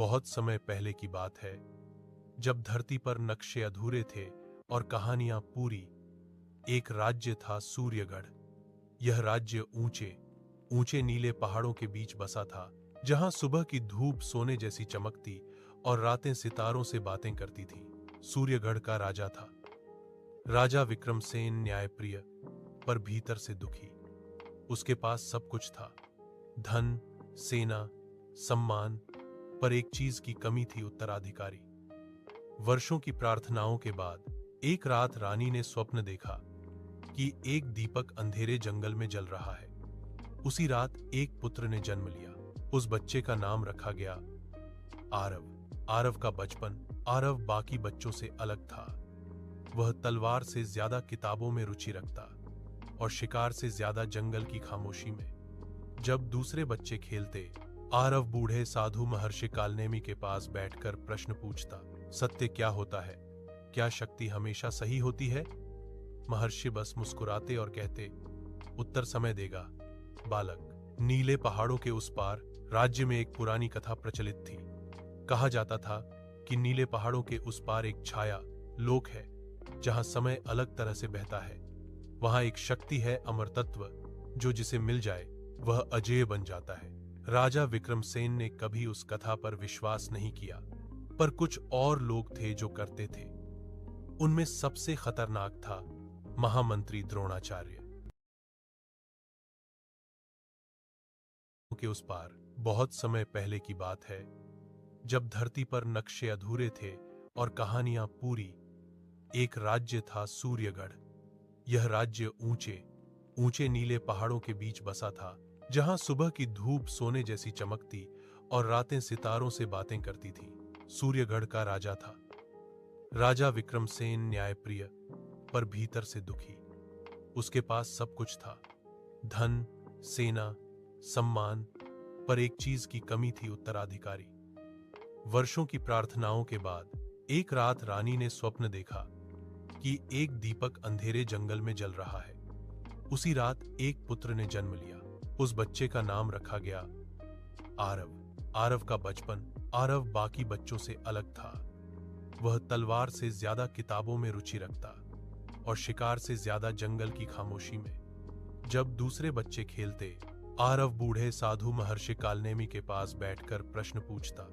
बहुत समय पहले की बात है, जब धरती पर नक्शे अधूरे थे और कहानियां पूरी। एक राज्य था सूर्यगढ़। यह राज्य ऊंचे ऊंचे नीले पहाड़ों के बीच बसा था, जहां सुबह की धूप सोने जैसी चमकती और रातें सितारों से बातें करती थीं। सूर्यगढ़ का राजा था। राजा विक्रमसेन न्यायप्रिय, पर भीतर से दुखी। उसके पास सब कुछ था, धन, सेना, सम्मान, पर एक चीज की कमी थी, उत्तराधिकारी। वर्षों की प्रार्थनाओं के बाद एक रात रानी ने स्वप्न देखा कि एक दीपक अंधेरे जंगल में जल रहा है। उसी रात एक पुत्र ने जन्म लिया। उस बच्चे का नाम रखा गया आरव। आरव का बचपन। आरव बाकी बच्चों से अलग था। वह तलवार से ज्यादा किताबों में रुचि रखता और शिकार से ज्यादा जंगल की खामोशी में। जब दूसरे बच्चे खेलते, आरव बूढ़े साधु महर्षि कालनेमी के पास बैठकर प्रश्न पूछता, सत्य क्या होता है? क्या शक्ति हमेशा सही होती है? महर्षि बस मुस्कुराते और कहते, उत्तर समय देगा बालक। नीले पहाड़ों के उस पार राज्य में एक पुरानी कथा प्रचलित थी। कहा जाता था कि नीले पहाड़ों के उस पार एक छाया लोक है, जहां समय अलग तरह से बहता है। वहां एक शक्ति है, अमर तत्व, जो जिसे मिल जाए वह अजेय बन जाता है। राजा विक्रमसेन ने कभी उस कथा पर विश्वास नहीं किया, पर कुछ और लोग थे जो करते थे। उनमें सबसे खतरनाक था महामंत्री द्रोणाचार्य। के उस पार बहुत समय पहले की बात है, जब धरती पर नक्शे अधूरे थे और कहानियां पूरी। एक राज्य था सूर्यगढ़। यह राज्य ऊंचे ऊंचे नीले पहाड़ों के बीच बसा था, जहां सुबह की धूप सोने जैसी चमकती और रातें सितारों से बातें करती थीं। सूर्यगढ़ का राजा था। राजा विक्रमसेन न्यायप्रिय, पर भीतर से दुखी। उसके पास सब कुछ था, धन, सेना, सम्मान, पर एक चीज की कमी थी, उत्तराधिकारी। वर्षों की प्रार्थनाओं के बाद एक रात रानी ने स्वप्न देखा कि एक दीपक अंधेरे जंगल में जल रहा है। उसी रात एक पुत्र ने जन्म लिया। उस बच्चे का नाम रखा गया आरव। आरव का बचपन। आरव बाकी बच्चों से अलग था। वह तलवार से ज्यादा किताबों में रुचि रखता और शिकार से ज्यादा जंगल की खामोशी में। जब दूसरे बच्चे खेलते, आरव बूढ़े साधु महर्षि कालनेमी के पास बैठकर प्रश्न पूछता,